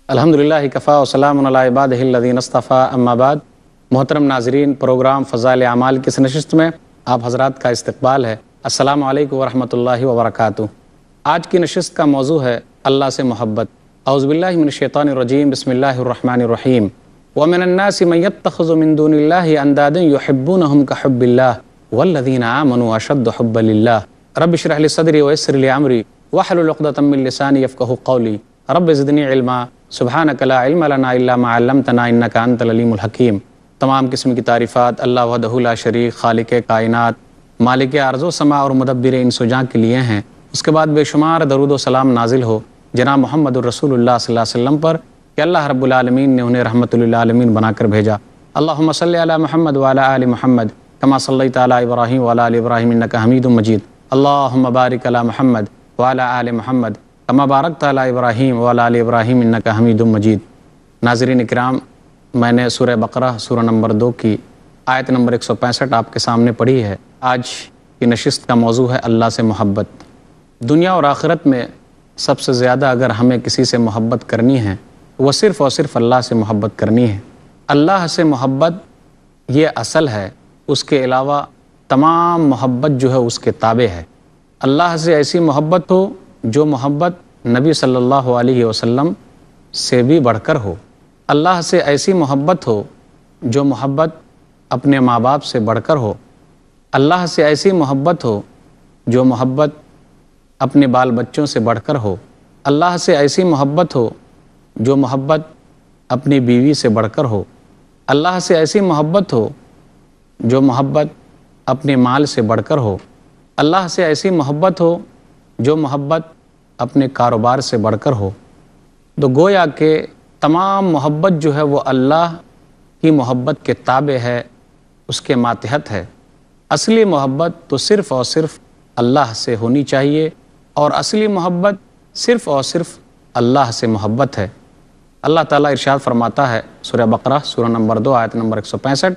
الحمدللہ کفا و سلام علی عبادہ الذین اصطفیٰ اما بعد۔ محترم ناظرین، پروگرام فضائل اعمال کی اس نشست میں آپ حضرات کا استقبال ہے۔ السلام علیکم ورحمۃ اللہ وبرکاتہ۔ آج کی نشست کا موضوع ہے اللہ سے محبت۔ اعوذ باللہ من الشیطان الرجیم، بسم اللہ الرحمن الرحیم۔ ومن الناس من يتخذ من دون اللہ اندادا يحبونهم كحب اللہ والذین آمنوا اشد حبا للہ۔ رب اشرح لی صدری ویسر لی امری واحلل عقدۃ من لسانی یفقہوا قولی۔ رب زدنی علما سبحانک لا علم لنا الا ما علمتنا انک انت العلیم الحکیم۔ تمام قسم کی تعریفات اللہ وحدہ لا شریک، خالق کائنات، مالک ارض و سماء اور مدبر انس و جاں کے لیے ہیں۔ اس کے بعد بے شمار درود و سلام نازل ہو جناب محمد الرسول اللہ صلی اللہ علیہ وسلم پر کہ اللہ رب العالمین نے انہیں رحمت للعالمین بنا کر بھیجا۔ اللہم صلی علی محمد وعلی آل محمد کما صلیت علی ابراہیم وعلی آل ابراہیم انک حمید مجید۔ اللہم بارک علی محمد وعلی آل محمد کما بارکت علی ابراہیم وعلی آل ابراہیم انک حمید مجید۔ ناظرین اکرام، میں نے سورہ بقرہ سورہ نمبر 2 کی آیت نمبر 165 آپ کے سامنے پڑھی ہے۔ آج کی نشست کا موضوع ہے اللہ سے محبت۔ دنیا اور آخرت میں سب سے زیادہ اگر ہمیں کسی سے محبت کرنی ہے وہ صرف اور صرف اللہ سے محبت کرنی ہے۔ اللہ سے محبت یہ اصل ہے، اس کے علاوہ تمام محبت جو ہے اس کے تابع ہے۔ اللہ سے ایسی محبت ہو جو محبت نبی صلی اللہ علیہ وسلم سے بھی بڑھ کر ہو۔ اللہ سے ایسی محبت ہو جو محبت اپنے ماں باپ سے بڑھ کر ہو۔ اللہ سے ایسی محبت ہو جو محبت اپنے بال بچوں سے بڑھ کر ہو۔ اللہ سے ایسی محبت ہو جو محبت اپنی بیوی سے بڑھ کر ہو۔ اللہ سے ایسی محبت ہو جو محبت اپنے مال سے بڑھ کر ہو۔ اللہ سے ایسی محبت ہو جو محبت اپنے کاروبار سے بڑھ کر ہو۔ تو گویا کہ تمام محبت جو ہے وہ اللہ کی محبت کے تابع ہے، اس کے ماتحت ہے۔ اصلی محبت تو صرف اور صرف اللہ سے ہونی چاہیے، اور اصلی محبت صرف اور صرف اللہ سے محبت ہے۔ اللہ تعالیٰ ارشاد فرماتا ہے سورہ بقرہ سورہ نمبر 2 آیت نمبر 165،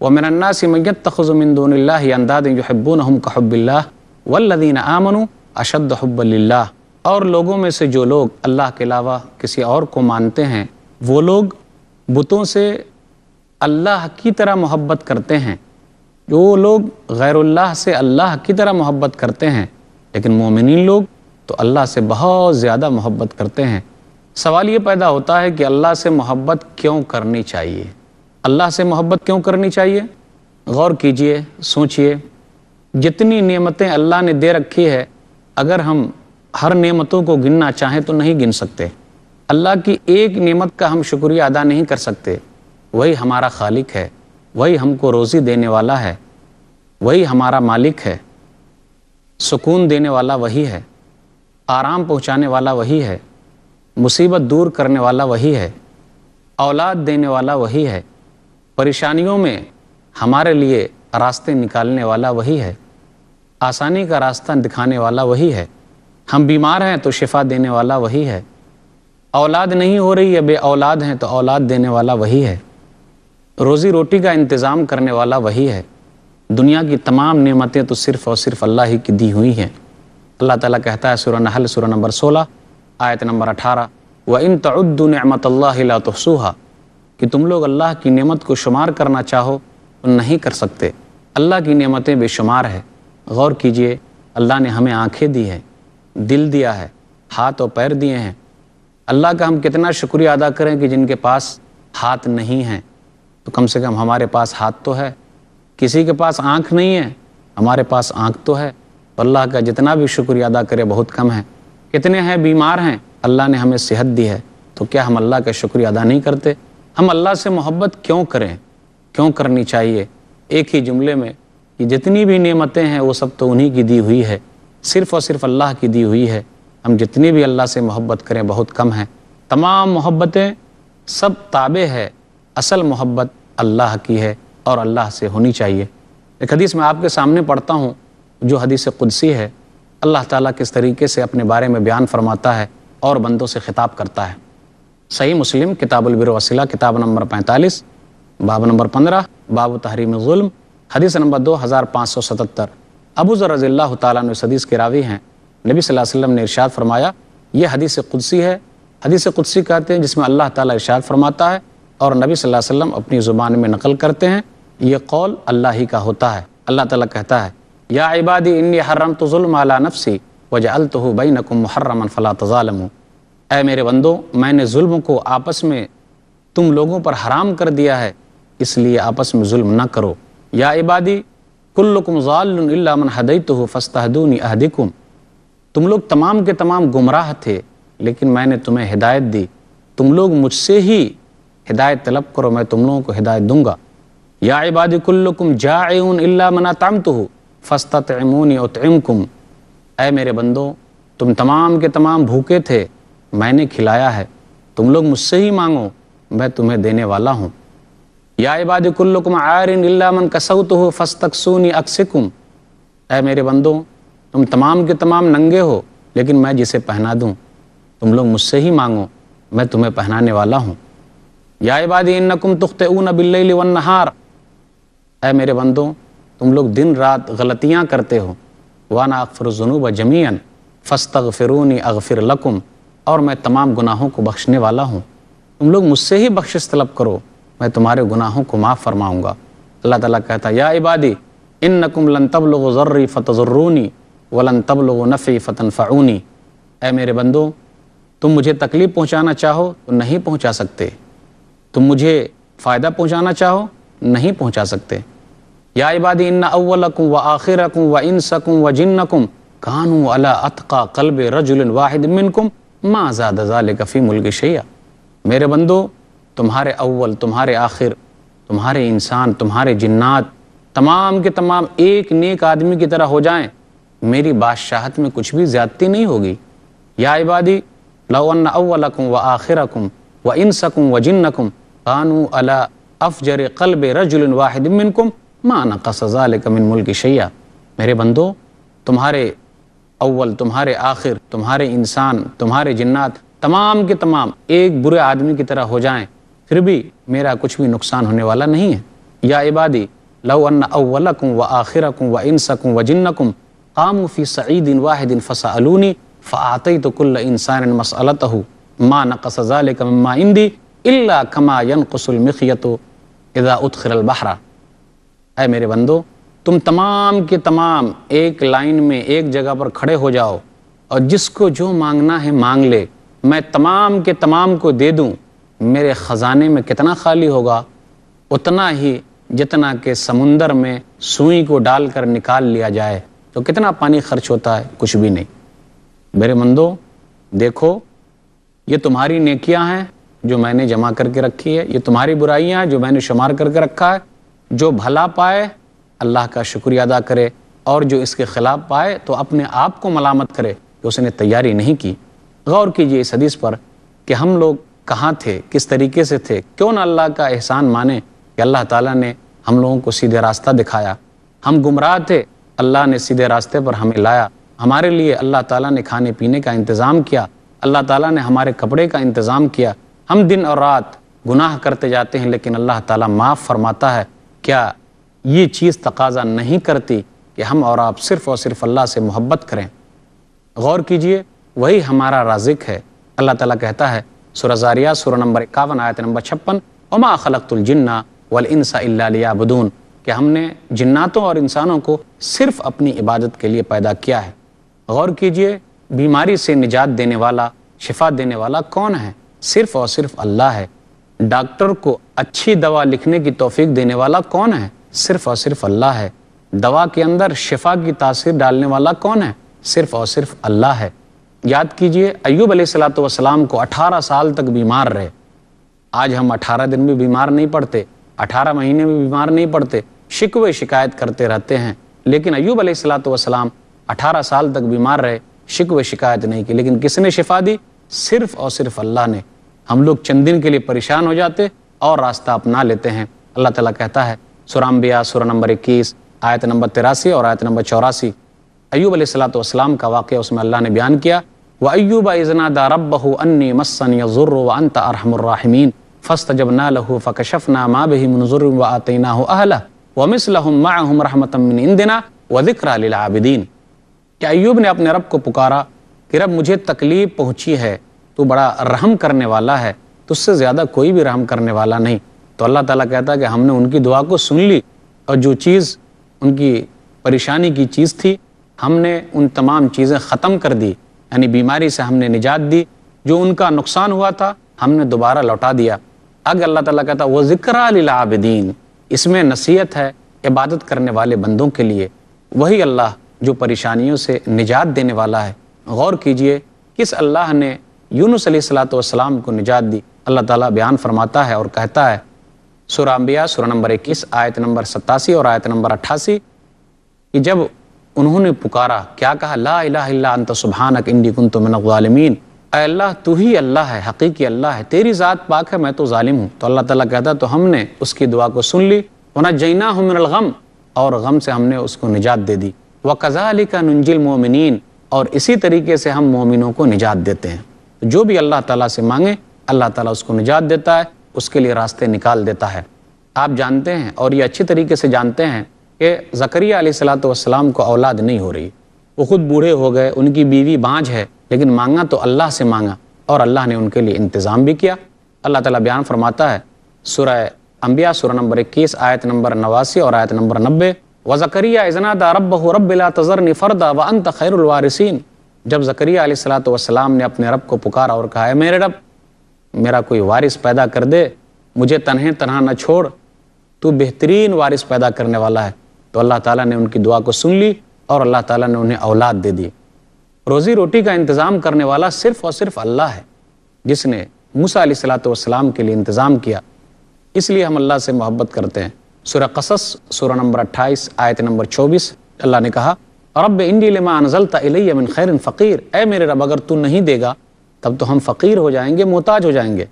وَمِنَ النَّاسِ مَن يَتَّخِذُ مِن دُونِ اللَّهِ أَندَادًا يُحِبُّونَهُمْ كَحُبِّ اللَّهِ وَالَّذِينَ آمَنُوا أَشَدُّ حُبًّا لِلَّهِ۔ اور لوگوں میں سے جو لوگ اللہ کے علاوہ کسی اور کو مانتے ہیں وہ لوگ بتوں سے اللہ کی طرح محبت کرتے ہیں، جو لوگ غیر اللہ سے اللہ کی طرح محبت کرتے ہیں، لیکن مومنین لوگ تو اللہ سے بہت زیادہ محبت کرتے ہیں۔ سوال یہ پیدا ہوتا ہے کہ اللہ سے محبت کیوں کرنی چاہیے؟ اللہ سے محبت کیوں کرنی چاہیے؟ غور کیجئے، سوچئے، جتنی نعمتیں اللہ نے دے رکھی ہے، اگر ہم ہر نعمتوں کو گننا چاہیں تو نہیں گن سکتے۔ اللہ کی ایک نعمت کا ہم شکریہ ادا نہیں کر سکتے۔ وہی ہمارا خالق ہے، وہی ہم کو روزی دینے والا ہے، وہی ہمارا مالک ہے، سکون دینے والا وہی ہے، آرام پہنچانے والا وہی ہے، مصیبت دور کرنے والا وہی ہے، اولاد دینے والا وہی ہے، پریشانیوں میں ہمارے لیے راستے نکالنے والا وہی ہے، آسانی کا راستہ دکھانے والا وہی ہے، ہم بیمار ہیں تو شفا دینے والا وہی ہے، اولاد نہیں ہو رہی ہے، بے اولاد ہیں تو اولاد دینے والا وہی ہے، روزی روٹی کا انتظام کرنے والا وہی ہے۔ دنیا کی تمام نعمتیں تو صرف اور صرف اللہ ہی کی دی ہوئی ہیں۔ اللہ تعالیٰ کہتا ہے سورہ نحل سورہ نمبر 16 آیت نمبر 18، وَإِن تَعُدُّوا نِعْمَةَ اللَّهِ لَا تُحْصُوهَا، کہ تم لوگ اللہ کی نعمت کو شمار کرنا چاہو تو نہیں کر سکتے۔ اللہ کی نعمتیں بے شمار ہے۔ غور کیجئے، اللہ نے ہمیں آنکھیں دی ہیں، دل دیا ہے، ہاتھ اور پیر دیے ہیں۔ اللہ کا ہم کتنا شکریہ ادا کریں کہ جن کے پاس ہاتھ نہیں ہیں تو کم سے کم ہمارے پاس ہاتھ تو ہے۔ کسی کے پاس آنکھ نہیں ہے، ہمارے پاس آنکھ تو ہے۔ اللہ کا جتنا بھی شکریہ ادا کرے بہت کم ہے۔ کتنے ہیں بیمار ہیں، اللہ نے ہمیں صحت دی ہے، تو کیا ہم اللہ کا شکریہ ادا نہیں کرتے؟ ہم اللہ سے محبت کیوں کریں؟ کیوں کرنی چاہیے؟ ایک ہی جملے میں کہ جتنی بھی نعمتیں ہیں وہ سب تو انہی کی دی ہوئی ہے، صرف اور صرف اللہ کی دی ہوئی ہے۔ ہم جتنی بھی اللہ سے محبت کریں بہت کم ہیں۔ تمام محبتیں سب تابع ہے، اصل محبت اللہ کی ہے اور اللہ سے ہونی چاہیے۔ ایک حدیث میں آپ کے سامنے پڑھتا ہوں جو حدیث قدسی ہے۔ اللہ تعالیٰ کس طریقے سے اپنے بارے میں بیان فرماتا ہے اور بندوں سے خطاب کرتا ہے۔ صحیح مسلم کتاب البر والصلہ کتاب نمبر 45 باب نمبر 15 باب تحریم الظلم حدیث نمبر 2577۔ ابو ذر رضی اللہ تعالیٰ عنہ اس حدیث کے راوی ہیں۔ نبی صلی اللہ علیہ وسلم نے ارشاد فرمایا، یہ حدیث قدسی ہے۔ حدیث قدسی کہتے ہیں جس میں اللہ تعالیٰ ارشاد فرماتا ہے اور نبی صلی اللہ علیہ وسلم اپنی زبان میں نقل کرتے ہیں۔ یہ قول اللہ ہی کا ہوتا ہے۔ اللہ تعالیٰ کہتا ہے، یا عبادی انی حرمت ظلم علی نفسی وجعلتہ بینکم محرما فلا تظالموا، اے میرے بندو میں نے ظلم کو آپس میں تم لوگوں پر حرام کر دیا ہے، اس لیے آپس میں ظلم نہ کرو۔ یا عبادی کلکم ضال الا من ہدیتہ فاستہدونی اہدکم، تم لوگ تمام کے تمام گمراہ تھے لیکن میں نے تمہیں ہدایت دی، تم لوگ مجھ سے ہی ہدایت طلب کرو، میں تم لوگوں کو ہدایت دوں گا۔ یا عبادی کلکم جائعون الا من اطعمتہ فاستطعمونی اطعمکم، اے میرے بندو تم تمام کے تمام بھوکے تھے، میں نے کھلایا ہے، تم لوگ مجھ سے ہی مانگو، میں تمہیں دینے والا ہوں۔ یا عبادی کلکم عار الا من کسوتہ فاستکسونی اکسکم، اے میرے بندو تم تمام کے تمام ننگے ہو لیکن میں جسے پہنا دوں، تم لوگ مجھ سے ہی مانگو، میں تمہیں پہنانے والا ہوں۔ یا عبادی انکم تخطئون باللیل والنہار، اے میرے بندو تم لوگ دن رات غلطیاں کرتے ہو، وانا اغفر الذنوب جمیعا فاستغفرونی اغفر لکم، اور میں تمام گناہوں کو بخشنے والا ہوں، تم لوگ مجھ سے ہی بخشش طلب کرو، میں تمہارے گناہوں کو معاف فرماؤں گا۔ اللہ تعالیٰ کہتا ہے، یا عبادی انکم لن تبلغوا ضری فتضرونی ولن تبلغوا نفعی فتنفعونی، اے میرے بندو تم مجھے تکلیف پہنچانا چاہو تو نہیں پہنچا سکتے، تم مجھے فائدہ پہنچانا چاہو نہیں پہنچا سکتے۔ یا عبادی ان اولکم وآخرکم وانسکم وجنکم کانوا علی اتقى قلب رجل واحد منکم ما زاد ذلک فی ملک شیئا، میرے بندو تمہارے اول، تمہارے آخر، تمہارے انسان، تمہارے جنات تمام کے تمام ایک نیک آدمی کی طرح ہو جائیں، میری بادشاہت میں کچھ بھی زیادتی نہیں ہوگی۔ یا عبادی لو ان اولکم وآخرکم وانسکم وجنکم کانوا علی افجر قلب رجل واحد منکم ما نقص ذلک من ملک شیئا، میرے بندو تمہارے اول، تمہارے آخر، تمہارے انسان، تمہارے جنات تمام کے تمام ایک برے آدمی کی طرح ہو جائیں پھر بھی میرا کچھ بھی نقصان ہونے والا نہیں ہے۔ یا عبادی لو ان اولکم وآخرکم وانسکم وجنکم قاموا فی صعید واحد فسألونی فأعطیت کل انسان مسألتہ ما نقص ذلک مما عندی الا کما ینقص المخیط اذا ادخل البحر، اے میرے بندو تم تمام کے تمام ایک لائن میں ایک جگہ پر کھڑے ہو جاؤ اور جس کو جو مانگنا ہے مانگ لے، میں تمام کے تمام کو دے دوں، میرے خزانے میں کتنا خالی ہوگا؟ اتنا ہی جتنا کہ سمندر میں سوئی کو ڈال کر نکال لیا جائے تو کتنا پانی خرچ ہوتا ہے؟ کچھ بھی نہیں۔ میرے بندو دیکھو یہ تمہاری نیکیاں ہیں جو میں نے جمع کر کے رکھی ہے، یہ تمہاری برائیاں ہیں جو میں نے شمار کر کے رکھا ہے، جو بھلا پائے اللہ کا شکریہ ادا کرے اور جو اس کے خلاف پائے تو اپنے آپ کو ملامت کرے کہ اس نے تیاری نہیں کی۔ غور کیجئے اس حدیث پر کہ ہم لوگ کہاں تھے، کس طریقے سے تھے، کیوں نہ اللہ کا احسان مانے کہ اللہ تعالیٰ نے ہم لوگوں کو سیدھے راستہ دکھایا۔ ہم گمراہ تھے، اللہ نے سیدھے راستے پر ہمیں لایا، ہمارے لیے اللہ تعالیٰ نے کھانے پینے کا انتظام کیا، اللہ تعالیٰ نے ہمارے کپڑے کا انتظام کیا۔ ہم دن اور رات گناہ کرتے جاتے ہیں لیکن اللہ تعالیٰ معاف فرماتا ہے۔ کیا یہ چیز تقاضا نہیں کرتی کہ ہم اور آپ صرف اور صرف اللہ سے محبت کریں؟ غور کیجئے، وہی ہمارا رازق ہے۔ اللہ تعالیٰ کہتا ہے سورہ زاریات سورہ نمبر 51 آیت نمبر 56، وما خلقت الجن والانس الا لیعبدون، کہ ہم نے جناتوں اور انسانوں کو صرف اپنی عبادت کے لیے پیدا کیا ہے۔ غور کیجئے، بیماری سے نجات دینے والا، شفا دینے والا کون ہے؟ صرف اور صرف اللہ ہے۔ ڈاکٹر کو اچھی دوا لکھنے کی توفیق دینے والا کون ہے؟ صرف اور صرف اللہ ہے۔ دوا کے اندر شفا کی تاثیر ڈالنے والا کون ہے؟ صرف اور صرف اللہ ہے۔ یاد کیجئے ایوب علیہ السلام کو 18 سال تک بیمار رہے۔ آج ہم 18 دن میں بیمار نہیں پڑتے، 18 مہینے میں بیمار نہیں پڑتے، شکوے شکایت کرتے رہتے ہیں، لیکن ایوب علیہ السلام 18 سال تک بیمار رہے، شکوے شکایت نہیں کی، لیکن کس نے شفا دی؟ صرف اور صرف اللہ نے۔ ہم لوگ چند دن کے لیے پریشان ہو جاتے اور راستہ اپنا لیتے ہیں۔ اللہ تعالیٰ کہتا ہے سورہ انبیاء سورہ نمبر 21 آیت نمبر 83 اور آیت نمبر 84، ایوب علیہ السلام کا واقعہ اس میں اللہ نے بیان کیا وَأَيُّوبَ إِذْ نَادَىٰ رَبَّهُ أَنِّي مَسَّنِيَ الضُّرُّ وَأَنْتَ أَرْحَمُ الرَّاحِمِينَ فَاسْتَجَبْنَا لَهُ فَكَشَفْنَا مَا بِهِ مِنْ ضُرٍّ وَآتَيْنَاهُ أَهْلَهُ وَمِثْلَهُمْ مَعَهُمْ رَحْمَةً مِّنْ عِنْدِنَا وَذِكْرَىٰ لِلْعَابِدِينَ کہ ایوب نے اپنے رب کو پکارا کہ رب مجھے تکلیف پہنچی ہے، تو بڑا رحم کرنے والا ہے، تجھ سے زیادہ کوئی بھی رحم کرنے والا نہیں۔ تو اللہ تعالیٰ کہتا ہے کہ ہم نے ان کی دعا کو سن لی، اور جو چیز ان کی پریشانی کی چیز تھی ہم نے ان تمام چیزیں ختم کر دی، یعنی بیماری سے ہم نے نجات دی، جو ان کا نقصان ہوا تھا ہم نے دوبارہ لوٹا دیا۔ آگے اللہ تعالیٰ کہتا ہے وَذِكْرَىٰ لِلْعَابِدِينَ، اس میں نصیحت ہے عبادت کرنے والے بندوں کے لیے، وہی اللہ جو پریشانیوں سے نجات دینے والا ہے۔ غور کیجئے کس اللہ نے یونس علیہ السلام کو نجات دی۔ اللہ تعالیٰ بیان فرماتا ہے اور کہتا ہے سورہ انبیاء سورہ نمبر 21 آیت نمبر 87 اور آیت نمبر 88 کہ جب انہوں نے پکارا کیا کہا، لا الہ الا انت سبحانک انی کنت من الظالمین، اے اللہ تو ہی اللہ ہے، حقیقی اللہ ہے، تیری ذات پاک ہے، میں تو ظالم ہوں۔ تو اللہ تعالیٰ کہتا ہے تو ہم نے اس کی دعا کو سن لی، وَنَجَّيْنَاهُ مِنَ الْغَمِّ، اور غم سے ہم نے اس کو نجات دے دی، وَكَذَلِكَ نُنْجِي الْمُؤْمِنِينَ، اور اسی طریقے سے ہم مومنوں کو نجات دیتے ہیں۔ جو بھی اللہ تعالیٰ سے مانگے اللہ تعالیٰ اس کو نجات دیتا ہے، اس کے لیے راستے نکال دیتا ہے۔ آپ جانتے ہیں اور یہ اچھی طریقے سے جانتے ہیں کہ زکریا علیہ السلام کو اولاد نہیں ہو رہی، وہ خود بوڑھے ہو گئے، ان کی بیوی بانجھ ہے، لیکن مانگا تو اللہ سے مانگا اور اللہ نے ان کے لیے انتظام بھی کیا۔ اللہ تعالیٰ بیان فرماتا ہے سورہ انبیاء سورہ نمبر 21 آیت نمبر 89 اور آیت نمبر 90 وَزَكَرِيَّا إِذْ نَادَىٰ رَبَّهُ رَبِّ لَا تَذَرْنِي فَرْدًا وَأَنْتَ خَيْرُ الْوَارِثِينَ، جب زکریا علیہ السلام نے اپنے رب کو پکارا اور کہا ہے میرے رب میرا کوئی وارث پیدا کر دے، مجھے تنہا نہ چھوڑ، تو بہترین وارث پیدا کرنے والا ہے، تو اللہ تعالیٰ نے ان کی دعا کو سن لی اور اللہ تعالیٰ نے انہیں اولاد دے دی۔ روزی روٹی کا انتظام کرنے والا صرف اور صرف اللہ ہے، جس نے موسیٰ علیہ السلام کے لیے انتظام کیا، اس لیے ہم اللہ سے محبت کرتے ہیں۔ سورہ قصص سورہ نمبر 28 آیت نمبر 24 اللہ نے کہا رب انی لما انزلت الی من خیر فقیر، اے میرے رب اگر تو نہیں دے گا تب تو ہم فقیر ہو جائیں گے، محتاج ہو جائیں گے۔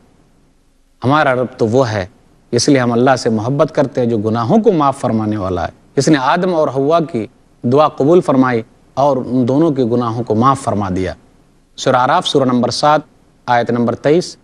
ہمارا رب تو وہ ہے، اس لیے ہم اللہ سے محبت کرتے ہیں جو گناہوں کو معاف فرمانے والا ہے، اس نے آدم اور حوا کی دعا قبول فرمائی اور ان دونوں کے گناہوں کو معاف فرما دیا۔ سورہ اعراف سورہ نمبر 7 آیت نمبر 23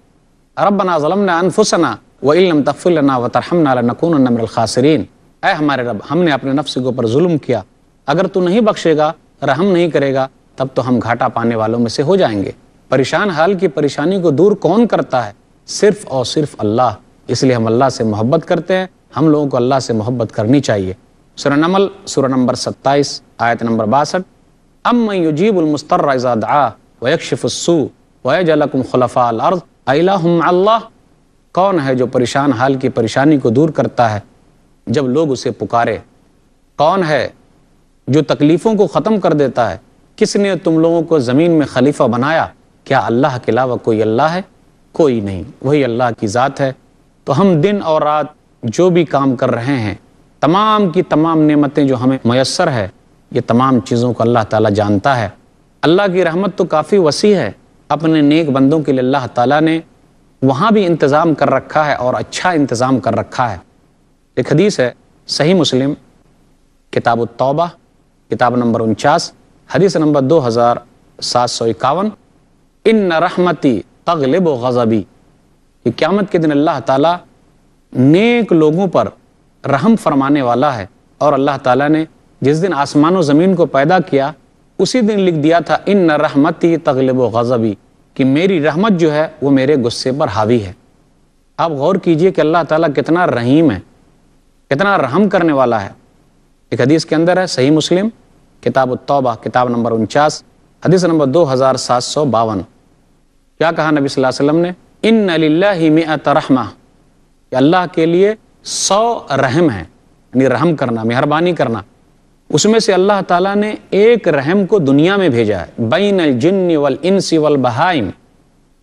ربنا ظلمنا انفسنا وَإِن لَّمْ تَغْفِرْ لَنَا وَتَرْحَمْنَا لَنَكُونَنَّ مِنَ الْخَاسِرِينَ، اے ہمارے رب ہم نے اپنے نفس کے اوپر ظلم کیا، اگر تو نہیں بخشے گا، رحم نہیں کرے گا تب تو ہم گھاٹا پانے والوں میں سے ہو جائیں گے۔ پریشان حال کی پریشانی کو دور کون کرتا ہے؟ صرف اور صرف اللہ، اس لیے ہم اللہ سے محبت کرتے ہیں، ہم لوگوں کو اللہ سے محبت کرنی چاہیے۔ سورہ نمل سورہ نمبر 27 آیت نمبر 62 اَمَّن يُجِيبُ الْمُضْطَرَّ إِذَا دَعَاهُ وَيَكْشِفُ السُّوءَ وَيَجْعَلُكُمْ خُلَفَاءَ الْأَرْضِ أَإِلَٰهٌ مَّعَ اللَّهِ، کون ہے جو پریشان حال کی پریشانی کو دور کرتا ہے جب لوگ اسے پکارے؟ کون ہے جو تکلیفوں کو ختم کر دیتا ہے؟ کس نے تم لوگوں کو زمین میں خلیفہ بنایا؟ کیا اللہ کے علاوہ کوئی اللہ ہے؟ کوئی نہیں، وہی اللہ کی ذات ہے۔ تو ہم دن اور رات جو بھی کام کر رہے ہیں، تمام کی تمام نعمتیں جو ہمیں میسر ہے، یہ تمام چیزوں کو اللہ تعالیٰ جانتا ہے۔ اللہ کی رحمت تو کافی وسیع ہے، اپنے نیک بندوں کے لیے اللہ تعالیٰ نے وہاں بھی انتظام کر رکھا ہے اور اچھا انتظام کر رکھا ہے۔ ایک حدیث ہے صحیح مسلم کتاب التوبہ کتاب نمبر 49 حدیث نمبر 2751 ان رحمتی تغلب غضبی، کہ قیامت کے دن اللہ تعالیٰ نیک لوگوں پر رحم فرمانے والا ہے، اور اللہ تعالیٰ نے جس دن آسمان و زمین کو پیدا کیا اسی دن لکھ دیا تھا ان رحمتی تغلب غضبی، کہ میری رحمت جو ہے وہ میرے غصے پر حاوی ہے۔ آپ غور کیجئے کہ اللہ تعالیٰ کتنا رحیم ہے، کتنا رحم کرنے والا ہے۔ ایک حدیث کے اندر ہے صحیح مسلم کتاب التوبہ کتاب نمبر 49 حدیث نمبر 2752، کیا کہا نبی صلی اللہ علیہ وسلم نے؟ ان للہ مئۃ رحمہ، کہ اللہ کے لیے 100 رحم ہیں، یعنی رحم کرنا، مہربانی کرنا۔ اس میں سے اللہ تعالیٰ نے ایک رحم کو دنیا میں بھیجا ہے، بین الجن والانس والبہائم،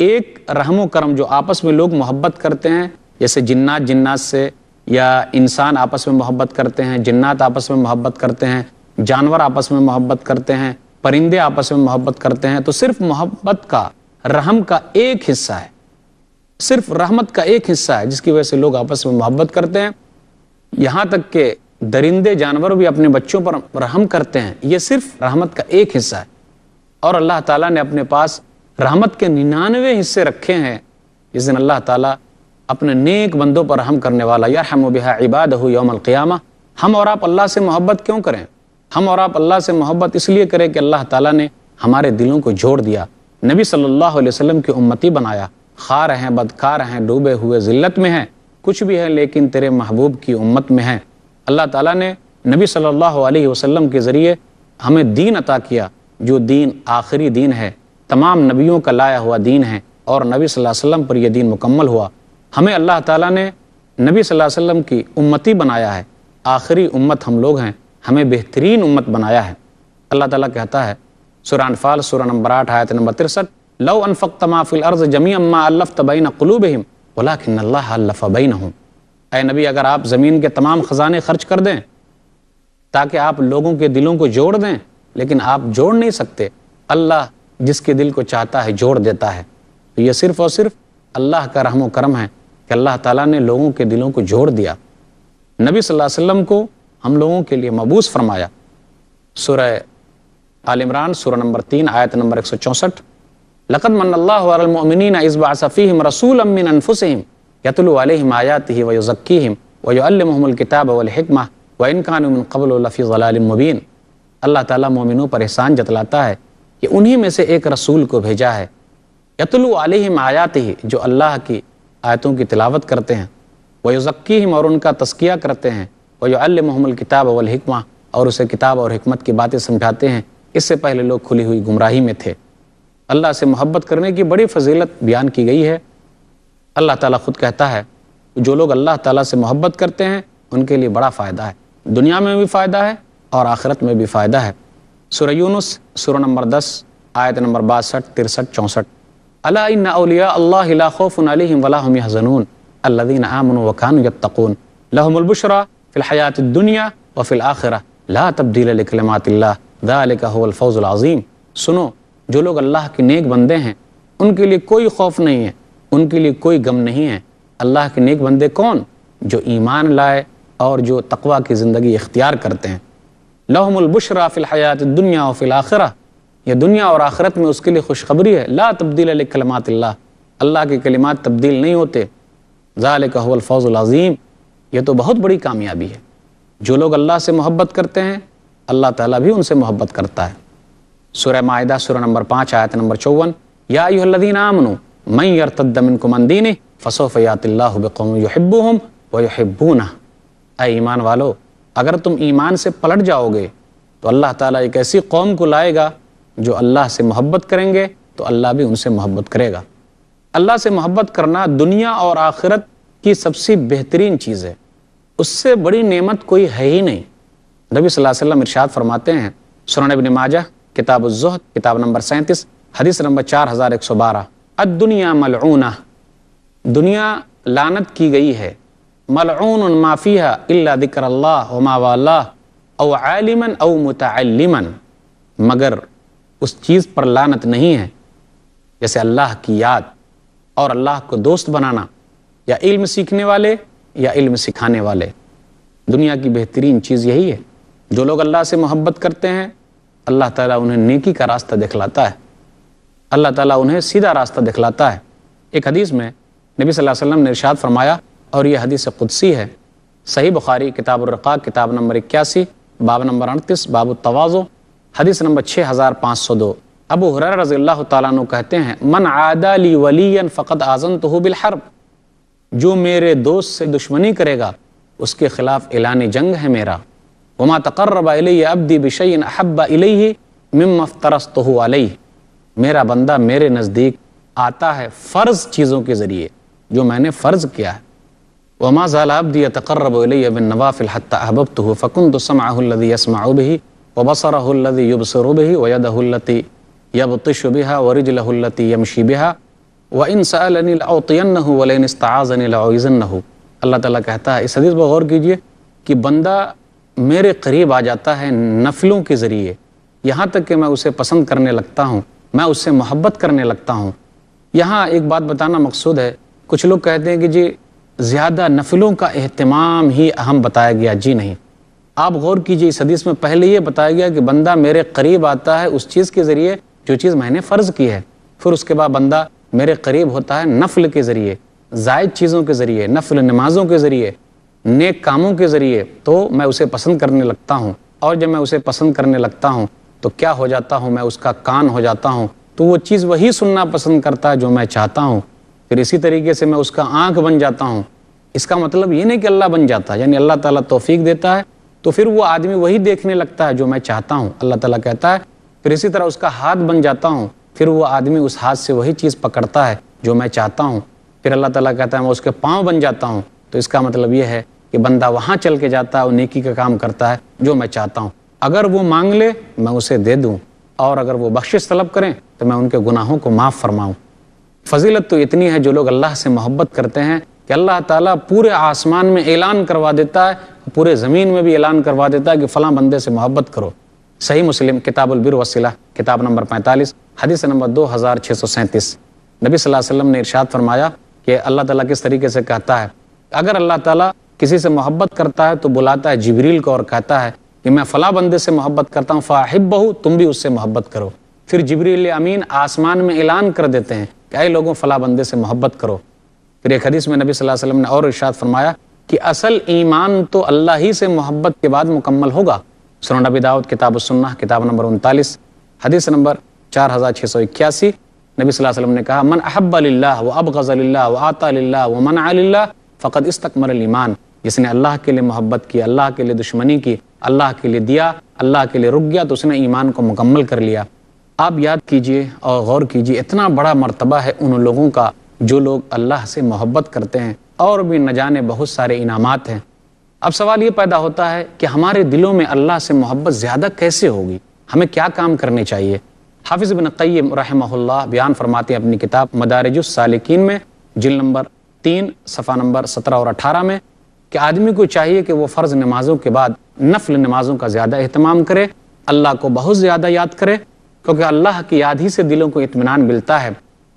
ایک رحم و کرم جو آپس میں لوگ محبت کرتے ہیں، جیسے جنات سے، یا انسان آپس میں محبت کرتے ہیں، جنات آپس میں محبت کرتے ہیں، جانور آپس میں محبت کرتے ہیں، پرندے آپس میں محبت کرتے ہیں۔ تو صرف محبت کا، رحم کا ایک حصہ ہے، صرف رحمت کا ایک حصہ ہے جس کی وجہ سے لوگ آپس میں محبت کرتے ہیں۔ یہاں تک کہ درندے جانور بھی اپنے بچوں پر رحم کرتے ہیں، یہ صرف رحمت کا ایک حصہ ہے۔ اور اللہ تعالیٰ نے اپنے پاس رحمت کے 99 حصے رکھے ہیں جس دن اللہ تعالیٰ اپنے نیک بندوں پر رحم کرنے والا یرحم بہا عبادہ یوم القیامہ۔ ہم اور آپ اللہ سے محبت کیوں کریں؟ ہم اور آپ اللہ سے محبت اس لیے کریں کہ اللہ تعالیٰ نے ہمارے دلوں کو جوڑ دیا، نبی صلی اللہ علیہ وسلم کی امتی بنایا، خوار ہیں، بدکار ہیں، ڈوبے ہوئے ذلت میں ہیں، کچھ بھی ہے لیکن تیرے محبوب کی امت میں ہیں۔ اللہ تعالیٰ نے نبی صلی اللہ علیہ وسلم کے ذریعے ہمیں دین عطا کیا، جو دین آخری دین ہے، تمام نبیوں کا لایا ہوا دین ہے، اور نبی صلی اللہ علیہ وسلم پر یہ دین مکمل ہوا۔ ہمیں اللہ تعالیٰ نے نبی صلی اللہ علیہ وسلم کی امتی بنایا ہے، آخری امت ہم لوگ ہیں، ہمیں بہترین امت بنایا ہے۔ اللہ تعالیٰ کہتا ہے سورہ انفال سورہ نمبر 8 آیت نمبر 63، لو انفقت ما فی الارض جمیعا ما الفت بین قلوبہم ولکن اللہ الف بینہم۔ اے نبی، اگر آپ زمین کے تمام خزانے خرچ کر دیں تاکہ آپ لوگوں کے دلوں کو جوڑ دیں، لیکن آپ جوڑ نہیں سکتے۔ اللہ جس کے دل کو چاہتا ہے جوڑ دیتا ہے۔ تو یہ صرف اور صرف اللہ کا رحم و کرم ہے کہ اللہ تعالیٰ نے لوگوں کے دلوں کو جوڑ دیا، نبی صلی اللہ علیہ وسلم کو ہم لوگوں کے لیے مبعوث فرمایا۔ سورہ آل عمران سورہ نمبر 3 آیت نمبر 164، لقد من اللہ علی المؤمنین اذ بعث فیہم رسولا من انفسہم یتلو علیہم آیاتہ ویزکیہم ویعلمہم الکتاب والحکمہ وان کانوا من قبل لفی ضلال مبین۔ اللہ تعالیٰ مومنوں پر احسان جتلاتا ہے کہ انہی میں سے ایک رسول کو بھیجا ہے، یتلو علیہم آیاتہ، جو اللہ کی آیتوں کی تلاوت کرتے ہیں، ویزکیہم، اور ان کا تزکیہ کرتے ہیں، ویعلمہم الکتاب والحکمہ، اور اسے کتاب اور حکمت کی باتیں سمجھاتے ہیں۔ اس سے پہلے لوگ کھلی ہوئی گمراہی میں تھے۔ اللہ سے محبت کرنے کی بڑی فضیلت بیان کی گئی ہے۔ اللہ تعالیٰ خود کہتا ہے جو لوگ اللہ تعالیٰ سے محبت کرتے ہیں ان کے لیے بڑا فائدہ ہے، دنیا میں بھی فائدہ ہے اور آخرت میں بھی فائدہ ہے۔ سورہ یونس سورہ نمبر 10 آیت نمبر 62، 63، 64، الا ان اولیاء اللہ لا خوف علیہم ولا هم يحزنون الذین آمنوا وكانوا يتقون لهم البشرى فی الحیاۃ الدنیا وفی الآخرہ لا تبدیل لکلمات اللہ ذالک هو الفوز العظیم۔ سنو، جو لوگ اللہ کے نیک بندے ہیں ان کے لیے کوئی خوف نہیں ہے، ان کے لیے کوئی غم نہیں ہے۔ اللہ کے نیک بندے کون؟ جو ایمان لائے اور جو تقوی کی زندگی اختیار کرتے ہیں۔ لہم البشریٰ فی الحیات الدنیا وفی الآخرہ، یہ دنیا اور آخرت میں اس کے لیے خوشخبری ہے۔ لا تبدیل لکلمات اللہ، اللہ کے کلمات تبدیل نہیں ہوتے۔ ذالک هو الفوز العظیم، یہ تو بہت بڑی کامیابی ہے۔ جو لوگ اللہ سے محبت کرتے ہیں اللہ تعالیٰ بھی ان سے محبت کرتا ہے۔ سورہ مائدہ سورہ نمبر 5 آیت نمبر 54، یا ایھا الذین آمنوا من یرتد منکم عن دینہ فسوف یأتی اللہ بقوم یحبہم ویحبونہ۔ اے ایمان والو، اگر تم ایمان سے پلٹ جاؤ گے تو اللہ تعالیٰ ایک ایسی قوم کو لائے گا جو اللہ سے محبت کریں گے تو اللہ بھی ان سے محبت کرے گا۔ اللہ سے محبت کرنا دنیا اور آخرت کی سب سے بہترین چیز ہے، اس سے بڑی نعمت کوئی ہے ہی نہیں۔ نبی صلی اللہ علیہ وسلم ارشاد فرماتے ہیں سنن ابن ماجہ کتاب الزہد کتاب نمبر 37 حدیث نمبر 4112، الدنیا ملعونہ، دنیا لعنت کی گئی ہے، ملعون ما فیہا الا ذکر اللہ وما والہ او عالما او متعلما، مگر اس چیز پر لعنت نہیں ہے جیسے اللہ کی یاد اور اللہ کو دوست بنانا، یا علم سیکھنے والے یا علم سکھانے والے۔ دنیا کی بہترین چیز یہی ہے۔ جو لوگ اللہ سے محبت کرتے ہیں اللہ تعالیٰ انہیں نیکی کا راستہ دکھلاتا ہے، اللہ تعالیٰ انہیں سیدھا راستہ دکھلاتا ہے۔ ایک حدیث میں نبی صلی اللہ علیہ وسلم نے ارشاد فرمایا، اور یہ حدیث قدسی ہے، صحیح بخاری کتاب الرقاق کتاب نمبر 81 باب نمبر 38 باب التواضع حدیث نمبر 6502، ابو ہریرہ رضی اللہ تعالیٰ عنہ کہتے ہیں من عادی لی ولیا فقد آذنتہ بالحرب، جو میرے دوست سے دشمنی کرے گا اس کے خلاف اعلان جنگ ہے میرا۔ وما تقرب الی عبدی بشیء احب الیہ مما افترضتہ علیہ، میرا بندہ میرے نزدیک آتا ہے فرض چیزوں کے ذریعے جو میں نے فرض کیا ہے۔ وما زال عبدی یتقرب الی بالنوافل حتی احببتہ فکنت سمعہ الذی یسمع بہ وبصرہ الذی یبصر بہ ویدہ التی یبطش بہا ورجلہ التی یمشی بہا وَإِن سَأَلَنِي لَأُعْطِيَنَّهُ وَلَئِنِ اسْتَعَاذَنِي لَأُعِيذَنَّهُ۔ اللہ تعالیٰ کہتا ہے، اس حدیث پر غور کیجئے کہ بندہ میرے قریب آ جاتا ہے نفلوں کے ذریعے، یہاں تک کہ میں اسے پسند کرنے لگتا ہوں، میں اس سے محبت کرنے لگتا ہوں۔ یہاں ایک بات بتانا مقصود ہے، کچھ لوگ کہتے ہیں کہ جی زیادہ نفلوں کا اہتمام ہی اہم بتایا گیا، جی نہیں۔ آپ غور کیجئے، اس حدیث میں پہلے یہ بتایا گیا کہ بندہ میرے قریب آتا ہے اس چیز کے ذریعے جو چیز میں نے فرض کی ہے، پھر اس کے بعد بندہ میرے قریب ہوتا ہے نفل کے ذریعے، زائد چیزوں کے ذریعے، نفل نمازوں کے ذریعے، نیک کاموں کے ذریعے، تو میں اسے پسند کرنے لگتا ہوں، اور جب میں اسے پسند کرنے لگتا ہوں تو کیا ہو جاتا ہوں، میں اس کا کان ہو جاتا ہوں، تو وہ چیز وہی سننا پسند کرتا ہے جو میں چاہتا ہوں، پھر اسی طریقے سے میں اس کا آنکھ بن جاتا ہوں۔ اس کا مطلب یہ نہیں کہ اللہ بن جاتا ہے، یعنی اللہ تعالیٰ توفیق دیتا ہے تو پھر وہ آدمی وہی دیکھنے لگتا ہے جو میں چاہتا ہوں، اللہ تعالیٰ کہتا ہے، پھر اسی طرح اس کا ہاتھ بن جاتا ہوں، پھر وہ آدمی اس ہاتھ سے وہی چیز پکڑتا ہے جو میں چاہتا ہوں، پھر اللہ تعالیٰ کہتا ہے میں اس کے پاؤں بن جاتا ہوں، تو اس کا مطلب یہ ہے کہ بندہ وہاں چل کے جاتا ہے اور نیکی کا کام کرتا ہے جو میں چاہتا ہوں، اگر وہ مانگ لے میں اسے دے دوں، اور اگر وہ بخشش طلب کریں تو میں ان کے گناہوں کو معاف فرماؤں۔ فضیلت تو اتنی ہے جو لوگ اللہ سے محبت کرتے ہیں کہ اللہ تعالیٰ پورے آسمان میں اعلان کروا دیتا ہے، پورے زمین میں بھی اعلان کروا دیتا ہے کہ فلاں بندے سے محبت کرو۔ صحیح مسلم کتاب البر والصلہ کتاب نمبر 45 حدیث نمبر 2637، نبی صلی اللہ علیہ وسلم نے ارشاد فرمایا کہ اللہ تعالیٰ کس طریقے سے کہتا ہے، اگر اللہ تعالیٰ کسی سے محبت کرتا ہے تو بلاتا ہے جبریل کو اور کہتا ہے کہ میں فلاں بندے سے محبت کرتا ہوں فاحبہ، تم بھی اس سے محبت کرو۔ پھر جبریل امین آسمان میں اعلان کر دیتے ہیں کہ اے لوگوں فلاں بندے سے محبت کرو۔ پھر ایک حدیث میں نبی صلی اللہ علیہ وسلم نے اور ارشاد فرمایا کہ اصل ایمان تو اللہ ہی سے محبت کے بعد مکمل ہوگا۔ سنن نبی داؤد کتاب السنہ کتاب نمبر 39 حدیث نمبر 4681، نبی صلی اللہ علیہ وسلم نے کہا من احب للہ وابغض للہ وآطى للہ ومنع للہ فقد استکمل الایمان، جس نے اللہ کے لیے محبت کی، اللہ کے لیے دشمنی کی، اللہ کے لیے دیا، اللہ کے لیے رک گیا، تو اس نے ایمان کو مکمل کر لیا۔ آپ یاد کیجئے اور غور کیجئے، اتنا بڑا مرتبہ ہے ان لوگوں کا جو لوگ اللہ سے محبت کرتے ہیں، اور بھی نہ جانے بہت سارے انعامات ہیں۔ اب سوال یہ پیدا ہوتا ہے کہ ہمارے دلوں میں اللہ سے محبت زیادہ کیسے ہوگی، ہمیں کیا کام کرنے چاہیے؟ حافظ ابن قیم رحمہ اللہ بیان فرماتے ہیں اپنی کتاب مدارج السالکین میں جلد نمبر 3 صفحہ نمبر 17 اور 18 میں کہ آدمی کو چاہیے کہ وہ فرض نمازوں کے بعد نفل نمازوں کا زیادہ اہتمام کرے، اللہ کو بہت زیادہ یاد کرے، کیونکہ اللہ کی یاد ہی سے دلوں کو اطمینان ملتا ہے۔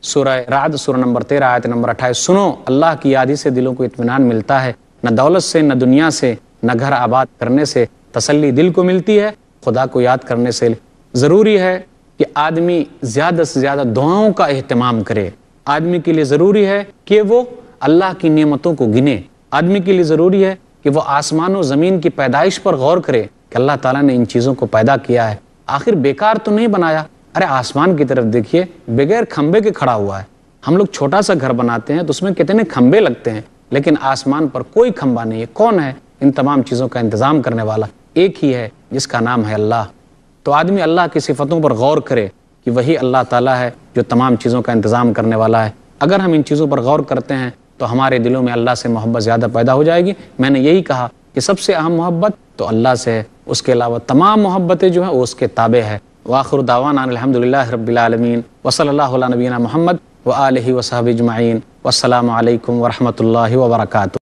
سورہ رعد سورہ نمبر 13 آیت نمبر 28، سنو اللہ کی یاد ہی سے دلوں کو اطمینان ملتا ہے، نہ دولت سے، نہ دنیا سے، نہ گھر آباد کرنے سے تسلی دل کو ملتی ہے، خدا کو یاد کرنے سے۔ ضروری ہے کہ آدمی زیادہ سے زیادہ دعاؤں کا اہتمام کرے، آدمی کے لیے ضروری ہے کہ وہ اللہ کی نعمتوں کو گنے، آدمی کے لیے ضروری ہے کہ وہ آسمان و زمین کی پیدائش پر غور کرے کہ اللہ تعالیٰ نے ان چیزوں کو پیدا کیا ہے، آخر بیکار تو نہیں بنایا۔ ارے آسمان کی طرف دیکھیے، بغیر کھمبے کے کھڑا ہوا ہے۔ ہم لوگ چھوٹا سا گھر بناتے ہیں تو اس میں کتنے کھمبے لگتے ہیں، لیکن آسمان پر کوئی کھمبا نہیں ہے۔ کون ہے ان تمام چیزوں کا انتظام کرنے والا؟ ایک ہی ہے جس کا نام ہے اللہ۔ تو آدمی اللہ کی صفتوں پر غور کرے کہ وہی اللہ تعالیٰ ہے جو تمام چیزوں کا انتظام کرنے والا ہے۔ اگر ہم ان چیزوں پر غور کرتے ہیں تو ہمارے دلوں میں اللہ سے محبت زیادہ پیدا ہو جائے گی۔ میں نے یہی کہا کہ سب سے اہم محبت تو اللہ سے ہے، اس کے علاوہ تمام محبتیں جو ہیں وہ اس کے تابع ہے۔ وآخر دعوانا الحمدللہ رب العالمین وصلی اللہ علی نبینا محمد وآلہ وصحبہ اجمعین، والسلام علیکم ورحمۃ اللہ وبرکاتہ۔